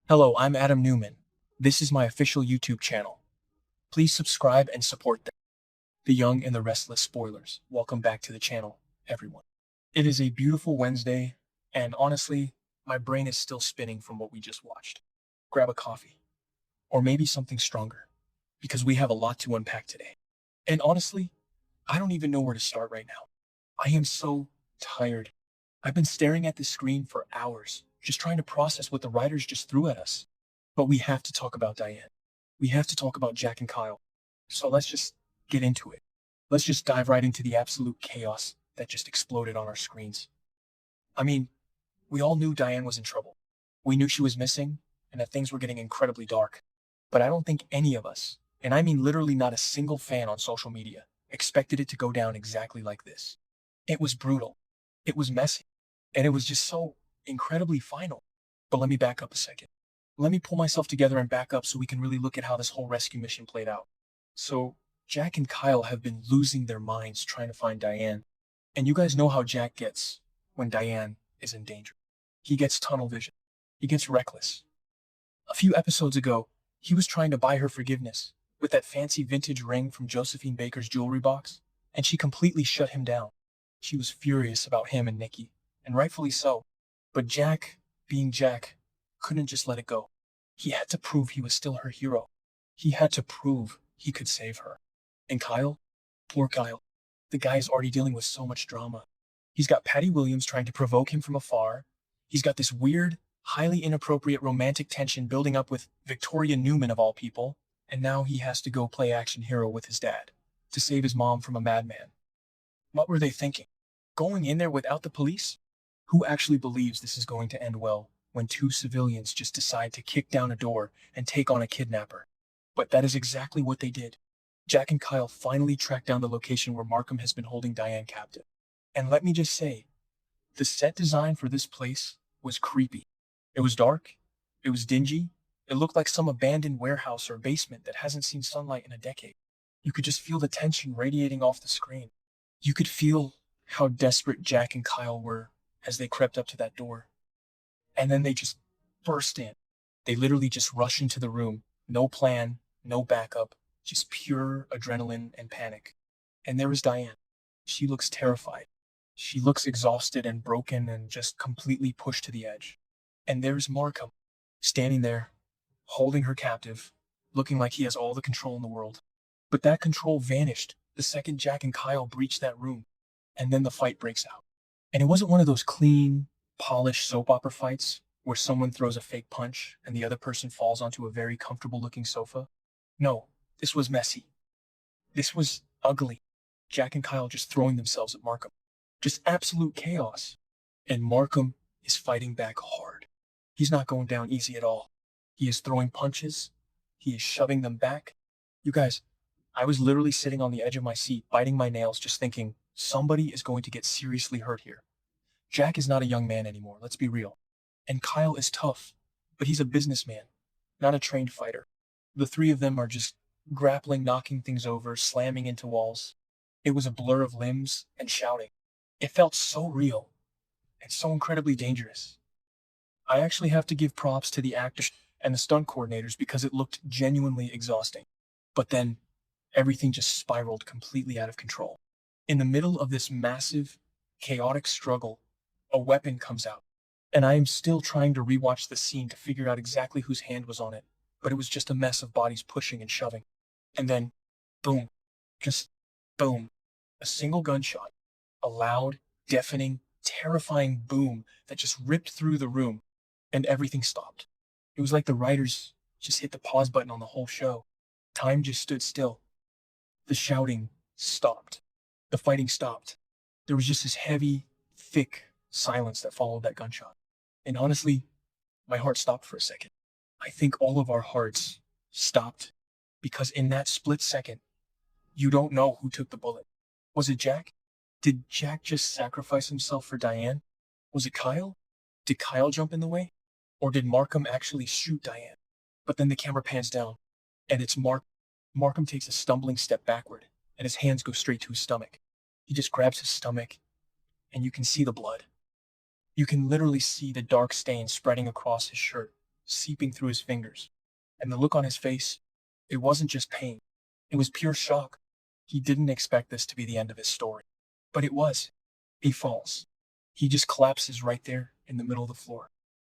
Hello, I'm Adam Newman. This is my official YouTube channel. Please subscribe and support the Young and the Restless Spoilers. Welcome back to the channel, everyone. It is a beautiful Wednesday, and honestly, my brain is still spinning from what we just watched. Grab a coffee, or maybe something stronger, because we have a lot to unpack today. And honestly, I don't even know where to start right now. I am so tired. I've been staring at this screen for hours, just trying to process what the writers just threw at us. But we have to talk about Diane. We have to talk about Jack and Kyle. So let's just get into it. Let's just dive right into the absolute chaos that just exploded on our screens. I mean, we all knew Diane was in trouble. We knew she was missing and that things were getting incredibly dark. But I don't think any of us, and I mean literally not a single fan on social media, expected it to go down exactly like this. It was brutal. It was messy. And it was just so incredibly final. But let me back up a second. Let me pull myself together and back up so we can really look at how this whole rescue mission played out. So, Jack and Kyle have been losing their minds trying to find Diane. And you guys know how Jack gets when Diane is in danger. He gets tunnel vision. He gets reckless. A few episodes ago, he was trying to buy her forgiveness with that fancy vintage ring from Josephine Baker's jewelry box, and she completely shut him down. She was furious about him and Nikki, and rightfully so. But Jack, being Jack, couldn't just let it go. He had to prove he was still her hero. He had to prove he could save her. And Kyle? Poor Kyle. The guy is already dealing with so much drama. He's got Patty Williams trying to provoke him from afar. He's got this weird, highly inappropriate romantic tension building up with Victoria Newman of all people. And now he has to go play action hero with his dad to save his mom from a madman. What were they thinking? Going in there without the police? Who actually believes this is going to end well when two civilians just decide to kick down a door and take on a kidnapper? But that is exactly what they did. Jack and Kyle finally tracked down the location where Markham has been holding Diane captive. And let me just say, the set design for this place was creepy. It was dark. It was dingy. It looked like some abandoned warehouse or basement that hasn't seen sunlight in a decade. You could just feel the tension radiating off the screen. You could feel how desperate Jack and Kyle were as they crept up to that door. And then they just burst in. They literally just rush into the room. No plan, no backup, just pure adrenaline and panic. And there was Diane. She looks terrified. She looks exhausted and broken and just completely pushed to the edge. And there's Markham, standing there, holding her captive, looking like he has all the control in the world. But that control vanished the second Jack and Kyle breached that room. And then the fight breaks out. And it wasn't one of those clean, polished soap opera fights where someone throws a fake punch and the other person falls onto a very comfortable looking sofa. No, this was messy. This was ugly. Jack and Kyle just throwing themselves at Markham. Just absolute chaos. And Markham is fighting back hard. He's not going down easy at all. He is throwing punches. He is shoving them back. You guys, I was literally sitting on the edge of my seat, biting my nails, just thinking, somebody is going to get seriously hurt here. Jack is not a young man anymore, let's be real. And Kyle is tough, but he's a businessman, not a trained fighter. The three of them are just grappling, knocking things over, slamming into walls. It was a blur of limbs and shouting. It felt so real and so incredibly dangerous. I actually have to give props to the actors and the stunt coordinators because it looked genuinely exhausting. But then everything just spiraled completely out of control. In the middle of this massive, chaotic struggle, a weapon comes out. And I am still trying to rewatch the scene to figure out exactly whose hand was on it, but it was just a mess of bodies pushing and shoving. And then, boom, just boom, a single gunshot, a loud, deafening, terrifying boom that just ripped through the room, and everything stopped. It was like the writers just hit the pause button on the whole show. Time just stood still. The shouting stopped. The fighting stopped. There was just this heavy, thick silence that followed that gunshot. And honestly, my heart stopped for a second. I think all of our hearts stopped because in that split second, you don't know who took the bullet. Was it Jack? Did Jack just sacrifice himself for Diane? Was it Kyle? Did Kyle jump in the way? Or did Markham actually shoot Diane? But then the camera pans down, and it's Markham takes a stumbling step backward, and his hands go straight to his stomach. He just grabs his stomach, and you can see the blood. You can literally see the dark stain spreading across his shirt, seeping through his fingers. And the look on his face, it wasn't just pain. It was pure shock. He didn't expect this to be the end of his story. But it was. He falls. He just collapses right there in the middle of the floor.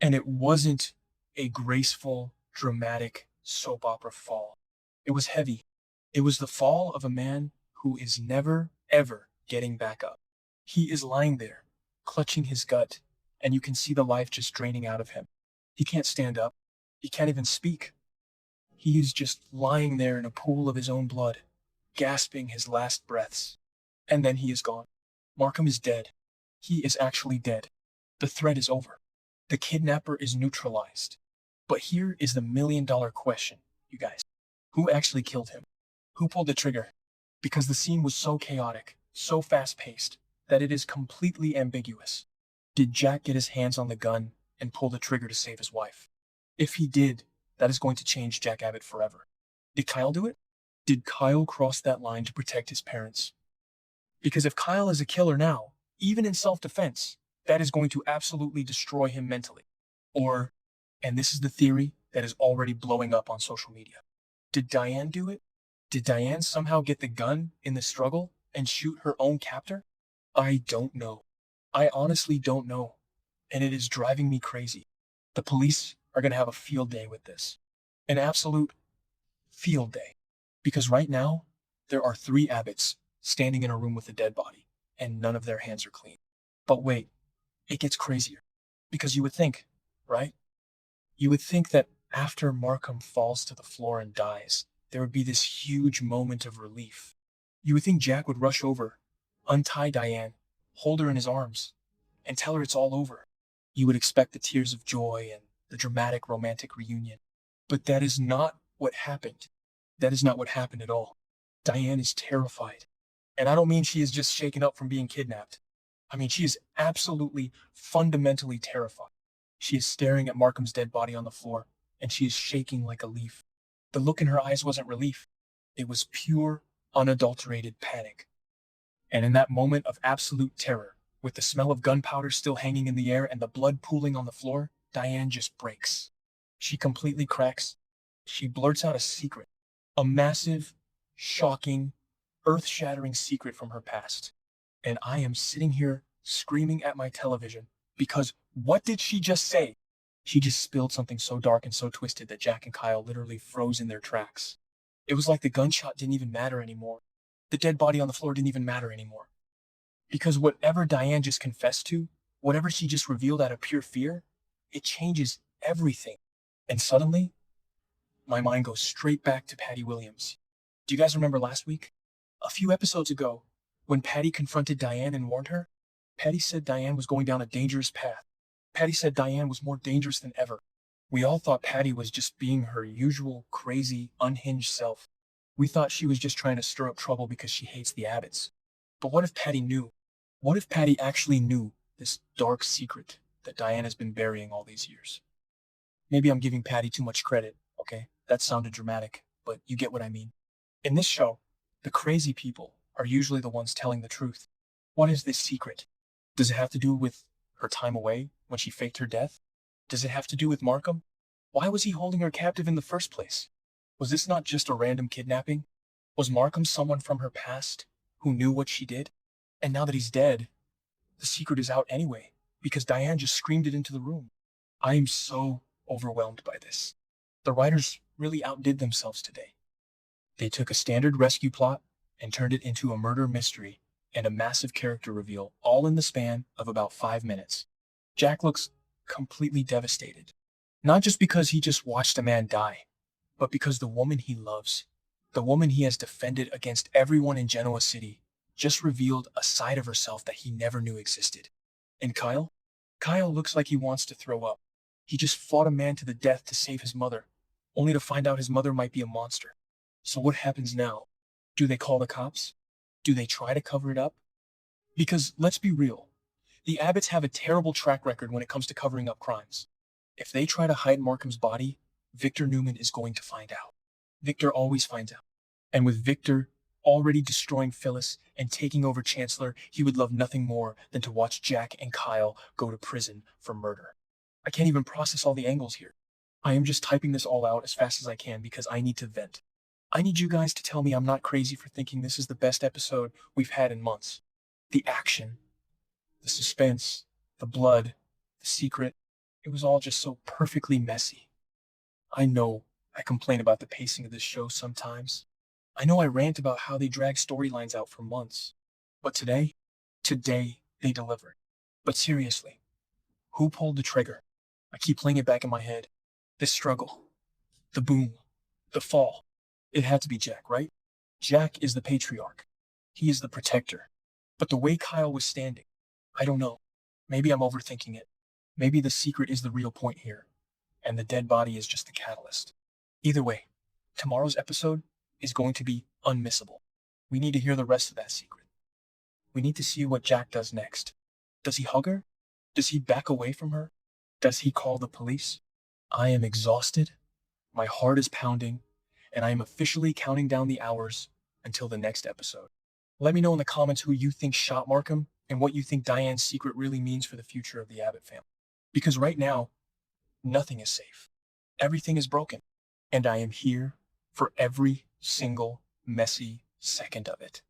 And it wasn't a graceful, dramatic soap opera fall. It was heavy. It was the fall of a man who is never, ever getting back up. He is lying there, clutching his gut, and you can see the life just draining out of him. He can't stand up. He can't even speak. He is just lying there in a pool of his own blood, gasping his last breaths. And then he is gone. Markham is dead. He is actually dead. The threat is over. The kidnapper is neutralized. But here is the million-dollar question, you guys. Who actually killed him? Who pulled the trigger? Because the scene was so chaotic, so fast-paced, that it is completely ambiguous. Did Jack get his hands on the gun and pull the trigger to save his wife? If he did, that is going to change Jack Abbott forever. Did Kyle do it? Did Kyle cross that line to protect his parents? Because if Kyle is a killer now, even in self-defense, that is going to absolutely destroy him mentally. Or, and this is the theory that is already blowing up on social media, did Diane do it? Did Diane somehow get the gun in the struggle and shoot her own captor? I don't know. I honestly don't know. And it is driving me crazy. The police are going to have a field day with this. An absolute field day. Because right now, there are 3 Abbotts standing in a room with a dead body, and none of their hands are clean. But wait, it gets crazier. Because you would think, right? You would think that after Markham falls to the floor and dies, there would be this huge moment of relief. You would think Jack would rush over, untie Diane, hold her in his arms, and tell her it's all over. You would expect the tears of joy and the dramatic romantic reunion. But that is not what happened. That is not what happened at all. Diane is terrified. And I don't mean she is just shaken up from being kidnapped. I mean, she is absolutely, fundamentally terrified. She is staring at Markham's dead body on the floor, and she is shaking like a leaf. The look in her eyes wasn't relief. It was pure, unadulterated panic. And in that moment of absolute terror, with the smell of gunpowder still hanging in the air and the blood pooling on the floor, Diane just breaks. She completely cracks. She blurts out a secret. A massive, shocking, earth-shattering secret from her past. And I am sitting here screaming at my television because what did she just say? She just spilled something so dark and so twisted that Jack and Kyle literally froze in their tracks. It was like the gunshot didn't even matter anymore. The dead body on the floor didn't even matter anymore. Because whatever Diane just confessed to, whatever she just revealed out of pure fear, it changes everything. And suddenly, my mind goes straight back to Patty Williams. Do you guys remember last week? A few episodes ago, when Patty confronted Diane and warned her, Patty said Diane was going down a dangerous path. Patty said Diane was more dangerous than ever. We all thought Patty was just being her usual, crazy, unhinged self. We thought she was just trying to stir up trouble because she hates the Abbotts. But what if Patty knew? What if Patty actually knew this dark secret that Diane has been burying all these years? Maybe I'm giving Patty too much credit, okay? That sounded dramatic, but you get what I mean. In this show, the crazy people are usually the ones telling the truth. What is this secret? Does it have to do with her time away when she faked her death? Does it have to do with Markham? Why was he holding her captive in the first place? Was this not just a random kidnapping? Was Markham someone from her past who knew what she did? And now that he's dead, the secret is out anyway, because Diane just screamed it into the room. I am so overwhelmed by this. The writers really outdid themselves today. They took a standard rescue plot and turned it into a murder mystery and a massive character reveal, all in the span of about 5 minutes. Jack looks completely devastated. Not just because he just watched a man die, but because the woman he loves, the woman he has defended against everyone in Genoa City, just revealed a side of herself that he never knew existed. And Kyle? Kyle looks like he wants to throw up. He just fought a man to the death to save his mother, only to find out his mother might be a monster. So what happens now? Do they call the cops? Do they try to cover it up? Because let's be real, the Abbotts have a terrible track record when it comes to covering up crimes. If they try to hide Markham's body, Victor Newman is going to find out. Victor always finds out. And with Victor already destroying Phyllis and taking over Chancellor, he would love nothing more than to watch Jack and Kyle go to prison for murder. I can't even process all the angles here. I am just typing this all out as fast as I can because I need to vent. I need you guys to tell me I'm not crazy for thinking this is the best episode we've had in months. The action, the suspense, the blood, the secret, it was all just so perfectly messy. I know I complain about the pacing of this show sometimes. I know I rant about how they drag storylines out for months. But today they delivered. But seriously, who pulled the trigger? I keep playing it back in my head. This struggle, the boom, the fall. It had to be Jack, right? Jack is the patriarch. He is the protector. But the way Kyle was standing, I don't know. Maybe I'm overthinking it. Maybe the secret is the real point here, and the dead body is just the catalyst. Either way, tomorrow's episode is going to be unmissable. We need to hear the rest of that secret. We need to see what Jack does next. Does he hug her? Does he back away from her? Does he call the police? I am exhausted, my heart is pounding, and I am officially counting down the hours until the next episode. Let me know in the comments who you think shot Markham and what you think Diane's secret really means for the future of the Abbott family. Because right now, nothing is safe. Everything is broken, and I am here for every single messy second of it.